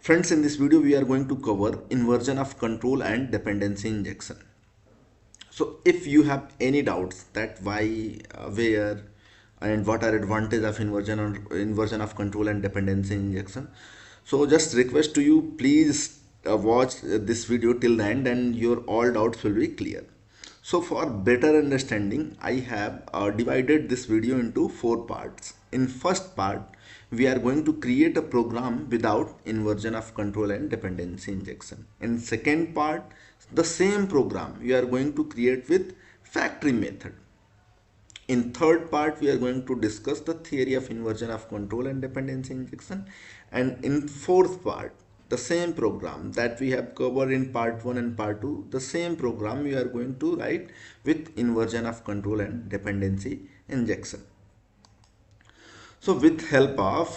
Friends, in this video we are going to cover inversion of control and dependency injection. So if you have any doubts that why, where and what are advantage of inversion of control and dependency injection, so just request to you, please watch this video till the end and your all doubts will be clear. So for better understanding, I have divided this video into 4 parts. In first part, we are going to create a program without inversion of control and dependency injection. In second part, the same program we are going to create with factory method. In third part, we are going to discuss the theory of inversion of control and dependency injection. And in fourth part, the same program that we have covered in part 1 and part 2, the same program we are going to write with inversion of control and dependency injection. So with help of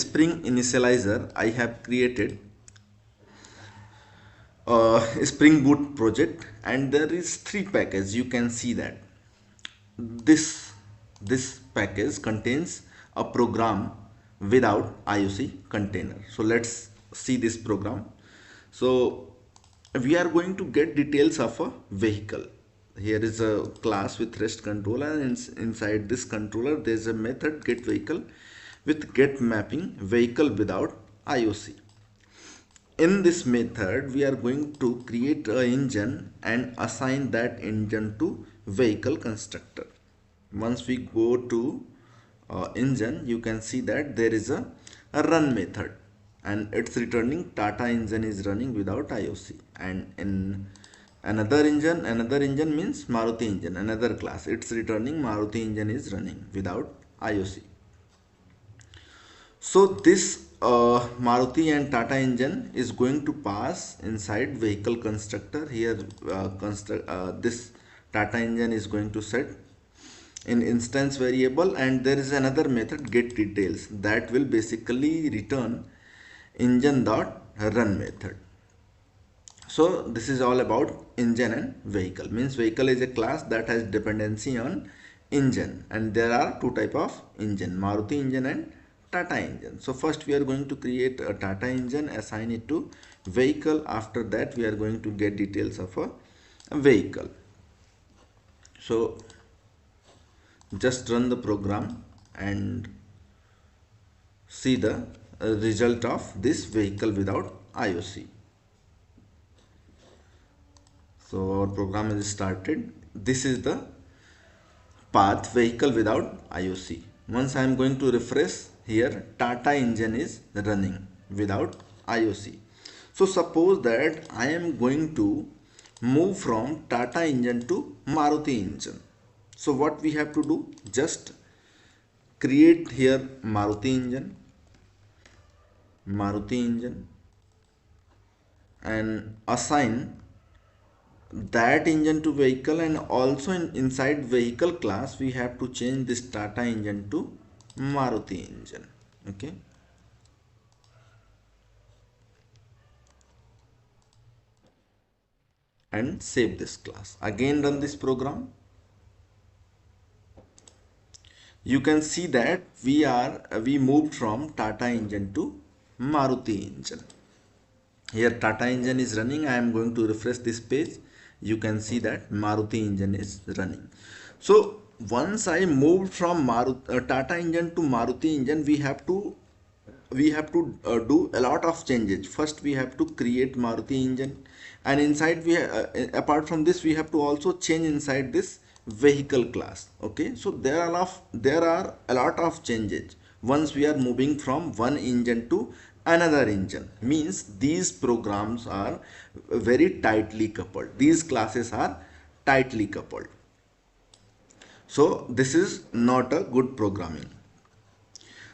Spring Initializer, I have created Spring Boot project, and there is 3 packages. You can see that this package contains a program without IOC container. So let's see this program. So we are going to get details of a vehicle. Here is a class with REST controller, and inside this controller there is a method get vehicle with get mapping vehicle without IOC. In this method we are going to create an engine and assign that engine to vehicle constructor. Once we go to engine, you can see that there is a run method and it's returning Tata engine is running without IOC. And in another engine means Maruti engine, another class, it's returning Maruti engine is running without IOC. So this Maruti and Tata engine is going to pass inside vehicle constructor. Here this Tata engine is going to set in instance variable, and there is another method get details that will basically return engine dot run method. So this is all about engine and vehicle. Means vehicle is a class that has dependency on engine, and there are 2 type of engine, Maruti engine and Tata engine. So first we are going to create a Tata engine, assign it to vehicle. After that we are going to get details of a vehicle. So just run the program and see the result of this vehicle without IOC. So our program is started. This is the path vehicle without IOC. Once I am going to refresh, here Tata engine is running without IOC. So suppose that I am going to move from Tata engine to Maruti engine. So what we have to do, just create here Maruti engine and assign that engine to vehicle, and also inside vehicle class we have to change this Tata engine to Maruti engine. Okay, and save this class. Again run this program. You can see that we moved from Tata engine to Maruti engine. Here Tata engine is running. I am going to refresh this page. You can see that Maruti engine is running. So once I moved from Tata engine to Maruti engine, we have to do a lot of changes. First we have to create Maruti engine, and inside apart from this we have to also change inside this vehicle class. Okay, so there are a lot of changes once we are moving from one engine to another engine. Means these programs are very tightly coupled, these classes are tightly coupled. So this is not a good programming.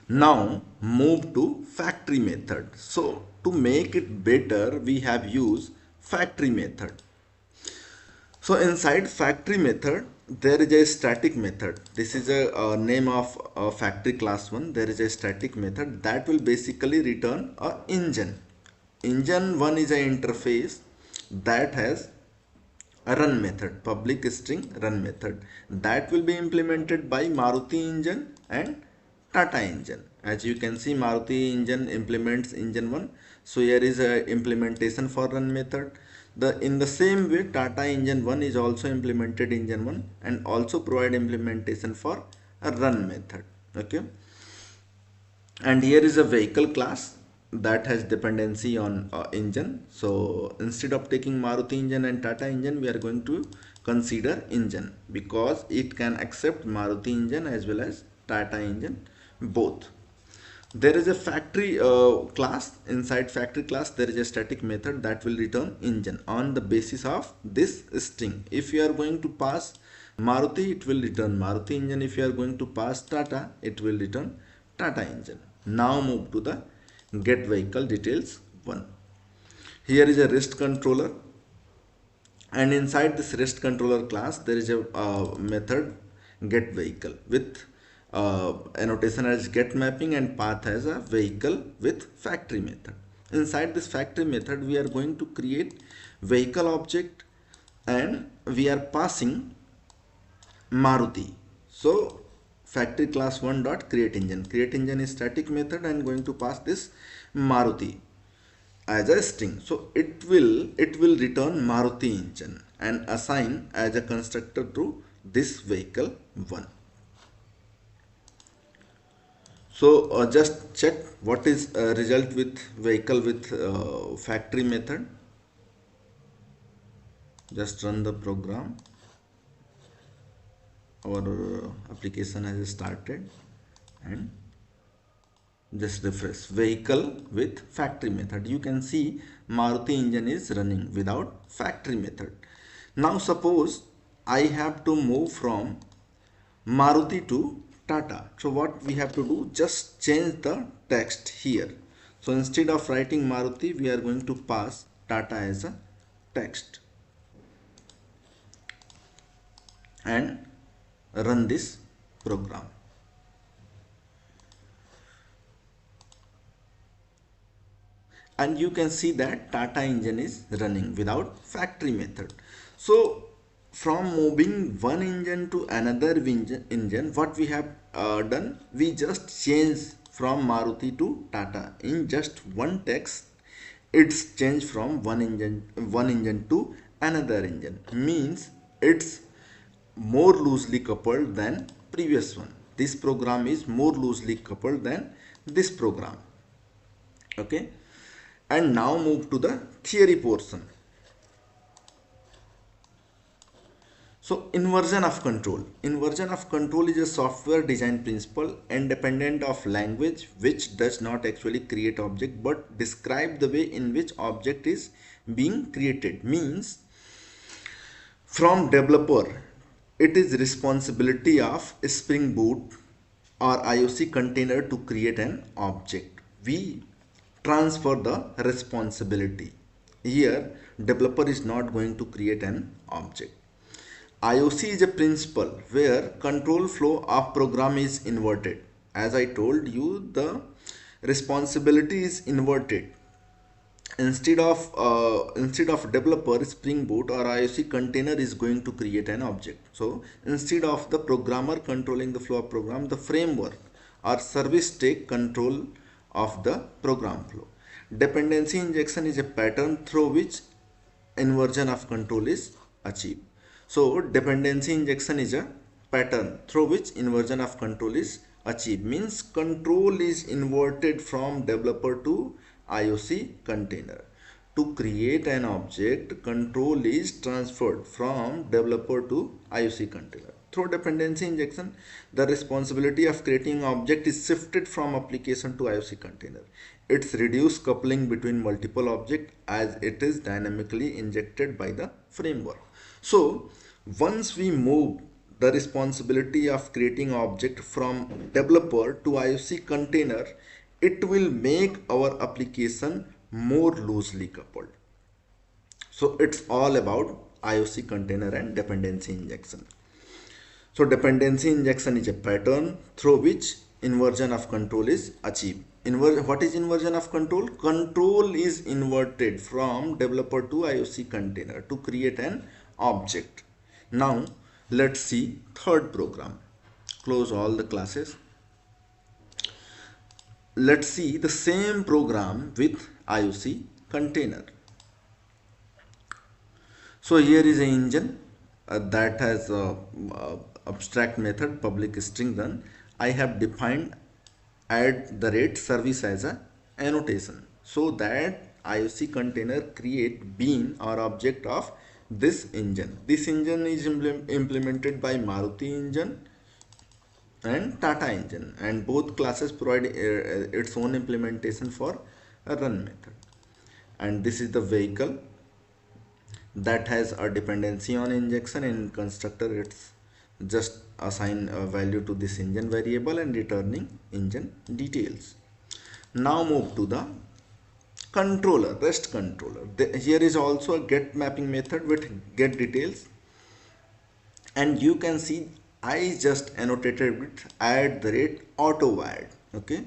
Now move to factory method. So to make it better, we have used factory method. So inside factory method there is a static method. This is a name of factory class 1. There is a static method that will basically return a engine. Engine 1 is an interface that has a run method, public string run method, that will be implemented by Maruti engine and Tata engine. As you can see, Maruti engine implements engine 1. So here is a implementation for run method. In the same way, Tata engine 1 is also implemented engine 1 and also provide implementation for a run method. Okay. And here is a vehicle class that has dependency on engine. So instead of taking Maruti engine and Tata engine, we are going to consider engine because it can accept Maruti engine as well as Tata engine both. There is a factory class. Inside factory class there is a static method that will return engine on the basis of this string. If you are going to pass Maruti, it will return Maruti engine. If you are going to pass Tata, it will return Tata engine. Now move to the get vehicle details 1. Here is a REST controller, and inside this REST controller class there is a method get vehicle with annotation as get mapping and path as a vehicle with factory method. Inside this factory method we are going to create vehicle object and we are passing Maruti. So factory class 1 dot create engine. Create engine is static method and going to pass this Maruti as a string. So it will return Maruti engine and assign as a constructor to this vehicle 1. So just check what is result with vehicle with factory method. Just run the program. Our application has started and just refresh vehicle with factory method. You can see Maruti engine is running without factory method. Now suppose I have to move from Maruti to Tata. So what we have to do, just change the text here. So instead of writing Maruti, we are going to pass Tata as a text and run this program. And you can see that Tata engine is running without factory method. So from moving one engine to another engine, what we have done, we just change from Maruti to Tata in just one text. It's changed from one engine to another engine, means it's more loosely coupled than previous one. This program is more loosely coupled than this program. Okay, and now move to the theory portion. So inversion of control. Inversion of control is a software design principle independent of language which does not actually create object but describe the way in which object is being created. Means from developer, it is responsibility of Spring Boot or IOC container to create an object. We transfer the responsibility. Here developer is not going to create an object. IOC is a principle where control flow of program is inverted. As I told you, the responsibility is inverted. Instead of developer, Spring Boot or IOC container is going to create an object. So instead of the programmer controlling the flow of program, the framework or service take control of the program flow. Dependency injection is a pattern through which inversion of control is achieved. So dependency injection is a pattern through which inversion of control is achieved. Means control is inverted from developer to IOC container. To create an object, control is transferred from developer to IOC container. Through dependency injection, the responsibility of creating object is shifted from application to IOC container. It's reduced coupling between multiple objects as it is dynamically injected by the framework. So once we move the responsibility of creating object from developer to IOC container, it will make our application more loosely coupled. So it's all about IOC container and dependency injection. So dependency injection is a pattern through which inversion of control is achieved. What is inversion of control? Control is inverted from developer to IOC container to create an object. Now let's see third program. Close all the classes. let's see the same program with IOC container. So here is an engine that has a, abstract method public string run. I have defined at the rate service as a annotation so that IOC container create bean or object of this engine. This engine is implemented by Maruti engine and Tata engine, and both classes provide its own implementation for a run method. And this is the vehicle that has a dependency on injection. In constructor it's just assign a value to this engine variable and returning engine details. Now move to the controller, rest controller. Here is also a get mapping method with get details, and you can see I just annotated with at the rate auto wired. Okay,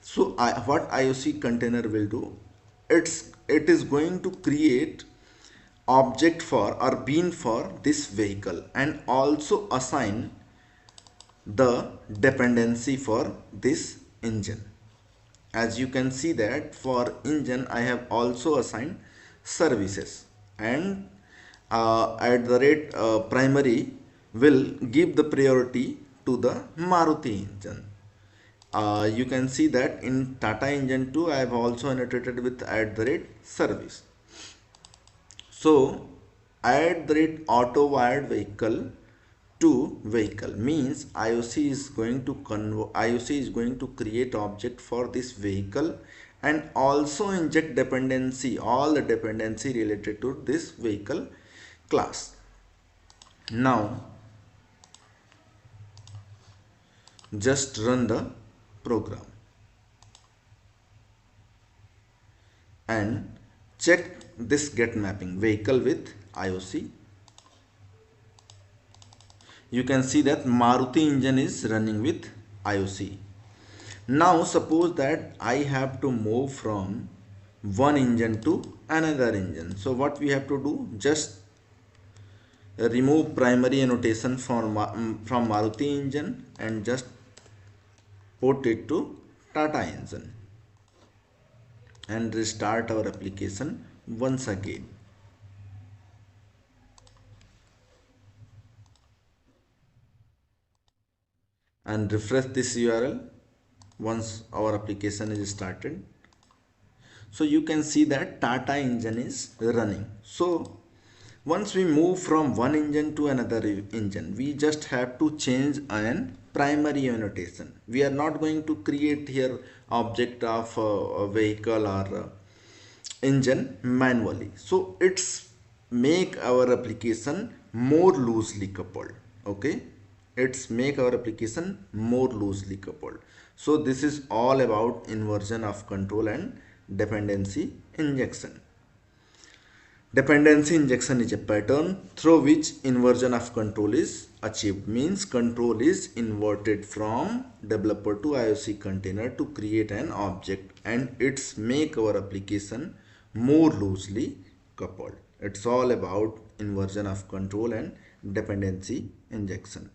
so what IOC container will do, it is going to create object for or bean for this vehicle and also assign the dependency for this engine. As you can see that for engine I have also assigned services, and at the rate primary will give the priority to the Maruti engine. You can see that in Tata engine 2 I have also annotated with at the rate service. So at the rate auto wired vehicle to vehicle means IOC is going to create object for this vehicle and also inject dependency, all the dependency related to this vehicle class. Now just run the program and check this get mapping vehicle with IOC. You can see that Maruti engine is running with IOC. Now suppose that I have to move from one engine to another engine. So what we have to do, just remove primary annotation from Maruti engine and just put it to Tata engine and restart our application once again. And refresh this URL once our application is started. So you can see that Tata engine is running. So once we move from one engine to another engine, we just have to change an primary annotation. We are not going to create here object of a vehicle or engine manually. So it's make our application more loosely coupled. Okay, it's make our application more loosely coupled. So this is all about inversion of control and dependency injection. Dependency injection is a pattern through which inversion of control is achieved. Means control is inverted from developer to IOC container to create an object, and it's make our application more loosely coupled. It's all about inversion of control and dependency injection.